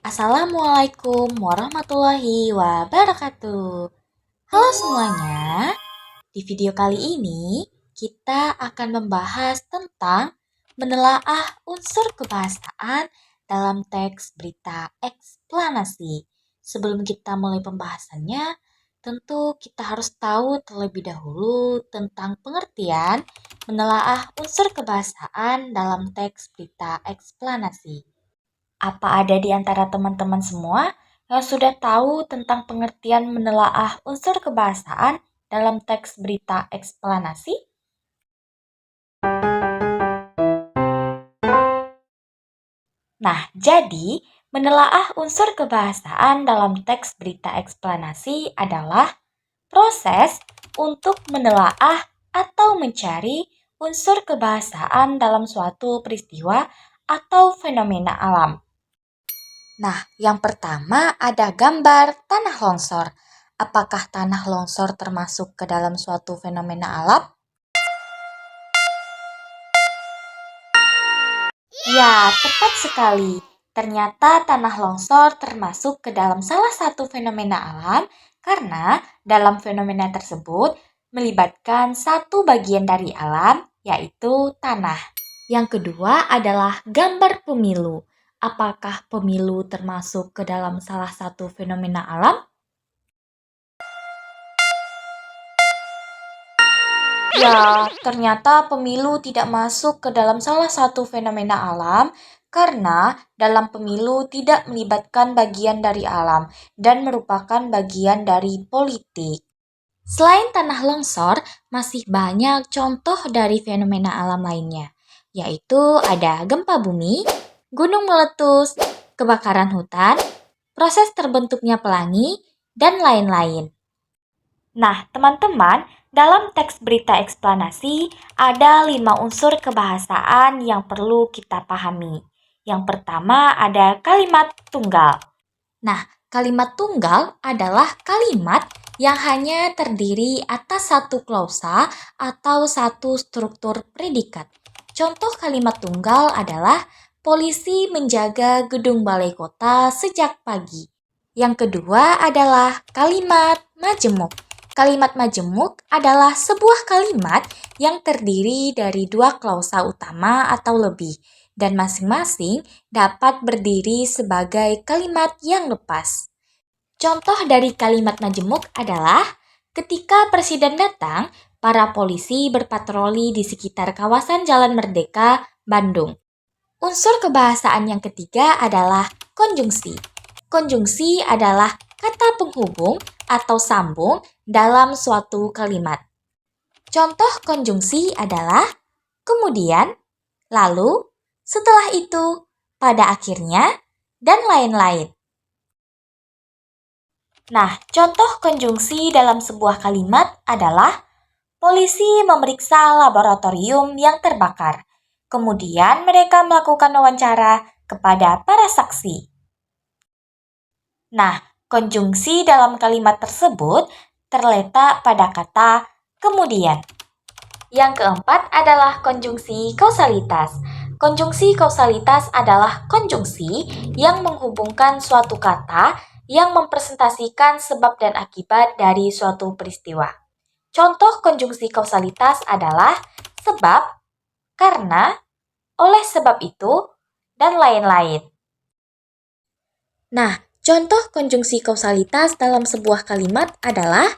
Assalamualaikum warahmatullahi wabarakatuh. Halo semuanya, di video kali ini kita akan membahas tentang menelaah unsur kebahasaan dalam teks berita eksplanasi. Sebelum kita mulai pembahasannya, tentu kita harus tahu terlebih dahulu tentang pengertian menelaah unsur kebahasaan dalam teks berita eksplanasi. Apa ada di antara teman-teman semua yang sudah tahu tentang pengertian menelaah unsur kebahasaan dalam teks berita eksplanasi? Nah, jadi menelaah unsur kebahasaan dalam teks berita eksplanasi adalah proses untuk menelaah atau mencari unsur kebahasaan dalam suatu peristiwa atau fenomena alam. Nah, yang pertama ada gambar tanah longsor. Apakah tanah longsor termasuk ke dalam suatu fenomena alam? Ya, tepat sekali. Ternyata tanah longsor termasuk ke dalam salah satu fenomena alam karena dalam fenomena tersebut melibatkan satu bagian dari alam, yaitu tanah. Yang kedua adalah gambar pemilu. Apakah pemilu termasuk ke dalam salah satu fenomena alam? Ya, ternyata pemilu tidak masuk ke dalam salah satu fenomena alam karena dalam pemilu tidak melibatkan bagian dari alam dan merupakan bagian dari politik. Selain tanah longsor, masih banyak contoh dari fenomena alam lainnya, yaitu ada gempa bumi, gunung meletus, kebakaran hutan, proses terbentuknya pelangi, dan lain-lain. Nah, teman-teman, dalam teks berita eksplanasi ada 5 unsur kebahasaan yang perlu kita pahami. Yang pertama ada kalimat tunggal. Nah, kalimat tunggal adalah kalimat yang hanya terdiri atas satu klausa atau satu struktur predikat. Contoh kalimat tunggal adalah polisi menjaga gedung balai kota sejak pagi. Yang kedua adalah kalimat majemuk. Kalimat majemuk adalah sebuah kalimat yang terdiri dari dua klausa utama atau lebih, dan masing-masing dapat berdiri sebagai kalimat yang lepas. Contoh dari kalimat majemuk adalah ketika presiden datang, para polisi berpatroli di sekitar kawasan Jalan Merdeka, Bandung. Unsur kebahasaan yang ketiga adalah konjungsi. Konjungsi adalah kata penghubung atau sambung dalam suatu kalimat. Contoh konjungsi adalah kemudian, lalu, setelah itu, pada akhirnya, dan lain-lain. Nah, contoh konjungsi dalam sebuah kalimat adalah polisi memeriksa laboratorium yang terbakar. Kemudian mereka melakukan wawancara kepada para saksi. Nah, konjungsi dalam kalimat tersebut terletak pada kata kemudian. Yang keempat adalah konjungsi kausalitas. Konjungsi kausalitas adalah konjungsi yang menghubungkan suatu kata yang mempresentasikan sebab dan akibat dari suatu peristiwa. Contoh konjungsi kausalitas adalah sebab, karena, oleh sebab itu, dan lain-lain. Nah, contoh konjungsi kausalitas dalam sebuah kalimat adalah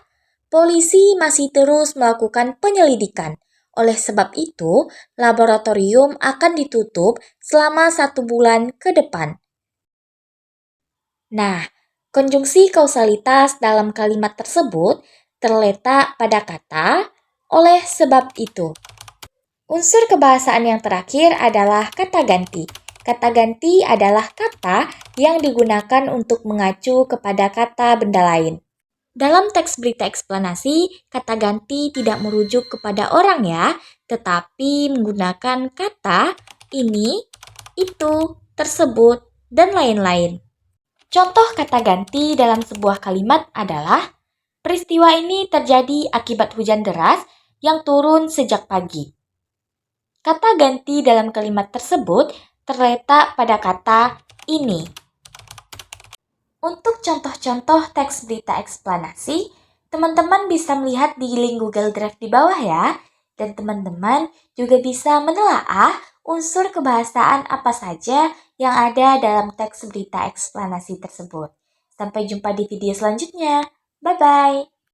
polisi masih terus melakukan penyelidikan. Oleh sebab itu, laboratorium akan ditutup selama 1 bulan ke depan. Nah, konjungsi kausalitas dalam kalimat tersebut terletak pada kata oleh sebab itu. Unsur kebahasaan yang terakhir adalah kata ganti. Kata ganti adalah kata yang digunakan untuk mengacu kepada kata benda lain. Dalam teks berita eksplanasi, kata ganti tidak merujuk kepada orang ya, tetapi menggunakan kata ini, itu, tersebut, dan lain-lain. Contoh kata ganti dalam sebuah kalimat adalah peristiwa ini terjadi akibat hujan deras yang turun sejak pagi. Kata ganti dalam kalimat tersebut terletak pada kata ini. Untuk contoh-contoh teks berita eksplanasi, teman-teman bisa melihat di link Google Drive di bawah ya. Dan teman-teman juga bisa menelaah unsur kebahasaan apa saja yang ada dalam teks berita eksplanasi tersebut. Sampai jumpa di video selanjutnya. Bye-bye.